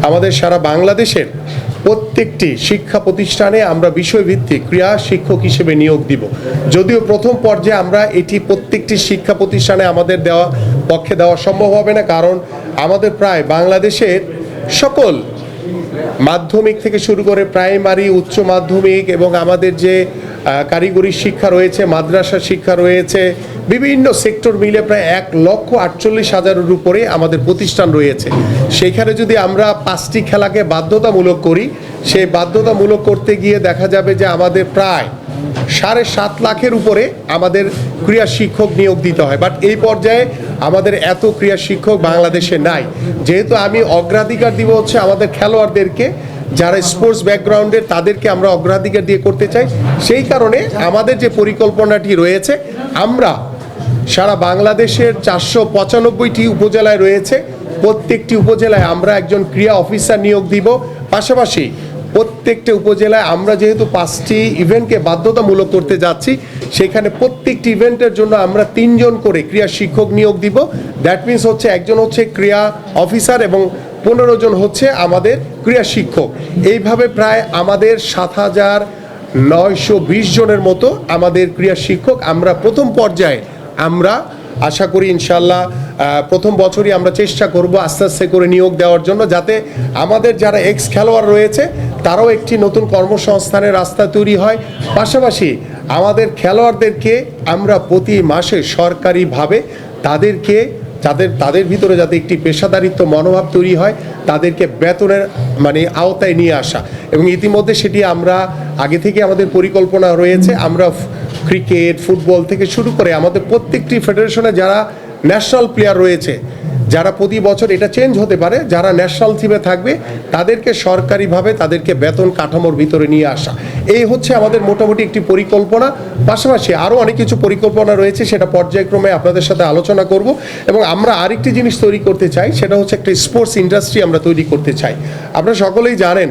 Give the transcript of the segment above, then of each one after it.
আমাদের সারা বাংলাদেশের প্রত্যেকটি শিক্ষা প্রতিষ্ঠানে আমরা বিষয়ভিত্তিক ক্রীড়া শিক্ষক হিসেবে নিয়োগ দিব। যদিও প্রথম পর্যায়ে আমরা এটি প্রত্যেকটি শিক্ষা প্রতিষ্ঠানে আমাদের পক্ষে দেওয়া সম্ভব হবে না, কারণ আমাদের প্রায় বাংলাদেশের সকল মাধ্যমিক থেকে শুরু করে প্রাইমারি, উচ্চ মাধ্যমিক এবং আমাদের যে কারিগরি শিক্ষা রয়েছে, মাদ্রাসা শিক্ষা রয়েছে, বিভিন্ন সেক্টর মিলে প্রায় 1,48,000-এর উপরে আমাদের প্রতিষ্ঠান রয়েছে। সেইখানে যদি আমরা 5টি খেলাকে বাধ্যতামূলক করি, সেই বাধ্যতামূলক করতে গিয়ে দেখা যাবে যে আমাদের প্রায় 7.5 লাখের উপরে আমাদের ক্রীড়া শিক্ষক নিয়োগ দিতে হয়। বাট এই পর্যায়ে আমাদের এত ক্রীড়া শিক্ষক বাংলাদেশে নাই। যেহেতু আমি অগ্রাধিকার দিব হচ্ছে আমাদের খেলোয়াড়দেরকে, যারা স্পোর্টস ব্যাকগ্রাউন্ডের, তাদেরকে আমরা অগ্রাধিকার দিয়ে করতে চাই। সেই কারণে আমাদের যে পরিকল্পনাটি রয়েছে, আমরা সারা বাংলাদেশের 495টি উপজেলায় রয়েছে, প্রত্যেকটি উপজেলায় আমরা একজন ক্রীড়া অফিসার নিয়োগ দিব। পাশাপাশি প্রত্যেকটা উপজেলায় আমরা যেহেতু 5টি ইভেন্টকে বাধ্যতামূলক করতে যাচ্ছি, সেখানে প্রত্যেকটি ইভেন্টের জন্য আমরা 3 জন করে ক্রীড়া শিক্ষক নিয়োগ দিব। দ্যাট মিনস হচ্ছে একজন হচ্ছে ক্রীড়া অফিসার এবং 15 জন হচ্ছে আমাদের ক্রীড়া শিক্ষক। এইভাবে প্রায় আমাদের 7,920 জনের মতো আমাদের ক্রীড়া শিক্ষক আমরা প্রথম পর্যায়ে আমরা আশা করি ইনশাল্লাহ প্রথম বছরই আমরা চেষ্টা করব আস্তে আস্তে করে নিয়োগ দেওয়ার জন্য, যাতে আমাদের যারা এক্স খেলোয়াড় রয়েছে তারাও একটি নতুন কর্মসংস্থানের রাস্তা তৈরি হয়। পাশাপাশি আমাদের খেলোয়াড়দেরকে আমরা প্রতি মাসে সরকারিভাবে তাদের ভিতরে যাতে একটি পেশাদারিত্ব মনোভাব তৈরি হয়, তাদেরকে বেতনের আওতায় নিয়ে আসা। এবং ইতিমধ্যে সেটি আমরা আগে থেকে আমাদের পরিকল্পনা রয়েছে। আমরা ক্রিকেট, ফুটবল থেকে শুরু করে আমাদের প্রত্যেকটি ফেডারেশনে যারা ন্যাশনাল প্লেয়ার রয়েছে, যারা প্রতি বছর এটা চেঞ্জ হতে পারে, যারা ন্যাশনাল টিমে থাকবে তাদেরকে সরকারিভাবে তাদেরকে বেতন কাঠামোর ভিতরে নিয়ে আসা, এই হচ্ছে আমাদের মোটামুটি একটি পরিকল্পনা। পাশাপাশি আরও অনেক কিছু পরিকল্পনা রয়েছে, সেটা পর্যায়ক্রমে আপনাদের সাথে আলোচনা করব। এবং আমরা আরেকটি জিনিস তৈরি করতে চাই, সেটা হচ্ছে একটা স্পোর্টস ইন্ডাস্ট্রি আমরা তৈরি করতে চাই। আপনারা সকলেই জানেন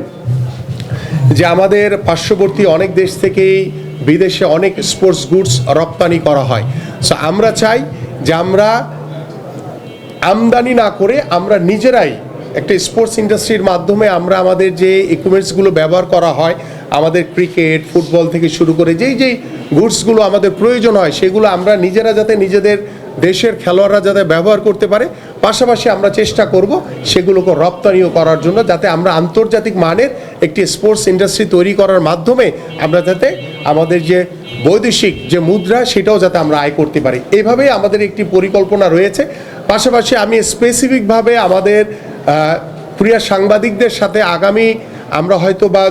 যে আমাদের পার্শ্ববর্তী অনেক দেশ থেকেই বিদেশে অনেক স্পোর্টস গুডস রপ্তানি করা হয়। সো আমরা চাই যে আমরা আমদানি না করে আমরা নিজেরাই একটা স্পোর্টস ইন্ডাস্ট্রির মাধ্যমে আমরা আমাদের যে ইকুইপমেন্টসগুলো ব্যবহার করা হয়, আমাদের ক্রিকেট, ফুটবল থেকে শুরু করে যেই গুডসগুলো আমাদের প্রয়োজন হয়, সেগুলো আমরা নিজেরা যাতে নিজেদের দেশের খেলোয়াড়রা যাতে ব্যবহার করতে পারে। পাশাপাশি আমরা চেষ্টা করব সেগুলোকে রপ্তানিও করার জন্য, যাতে আমরা আন্তর্জাতিক মানের একটি স্পোর্টস ইন্ডাস্ট্রি তৈরি করার মাধ্যমে আমরা যাতে আমাদের যে বৈদেশিক যে মুদ্রা, সেটাও যাতে আমরা আয় করতে পারি। এইভাবেই আমাদের একটি পরিকল্পনা রয়েছে। পাশাপাশি আমি স্পেসিফিকভাবে আমাদের ক্রীড়া সাংবাদিকদের সাথে আগামী আমরা হয়তো বা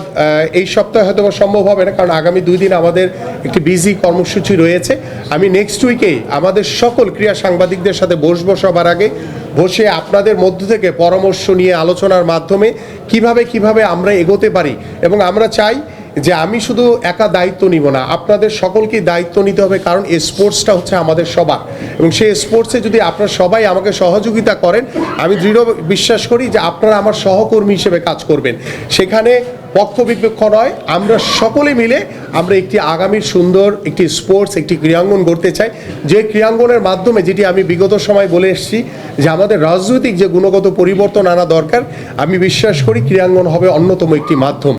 এই সপ্তাহে হয়তো বা সম্ভব হবে না, কারণ আগামী 2 দিন আমাদের একটি বিজি কর্মসূচি রয়েছে। আমি নেক্সট উইকেই আমাদের সকল ক্রীড়া সাংবাদিকদের সাথে বসবো, সবার আগে বসে আপনাদের মধ্য থেকে পরামর্শ নিয়ে আলোচনার মাধ্যমে কিভাবে আমরা এগোতে পারি। এবং আমরা চাই যে আমি শুধু একা দায়িত্ব নিব না, আপনাদের সকলকেই দায়িত্ব নিতে হবে, কারণ এই স্পোর্টসটা হচ্ছে আমাদের সবার। এবং সেই স্পোর্টসে যদি আপনারা সবাই আমাকে সহযোগিতা করেন, আমি দৃঢ় বিশ্বাস করি যে আপনারা আমার সহকর্মী হিসেবে কাজ করবেন। সেখানে পক্ষ বিপক্ষ নয়, আমরা সকলে মিলে আমরা একটি আগামীর সুন্দর একটি স্পোর্টস, একটি ক্রীড়াঙ্গন গড়তে চাই, যে ক্রীড়াঙ্গনের মাধ্যমে, যেটি আমি বিগত সময় বলে এসেছি যে আমাদের রাজনৈতিক যে গুণগত পরিবর্তন আনা দরকার, আমি বিশ্বাস করি ক্রীড়াঙ্গন হবে অন্যতম একটি মাধ্যম।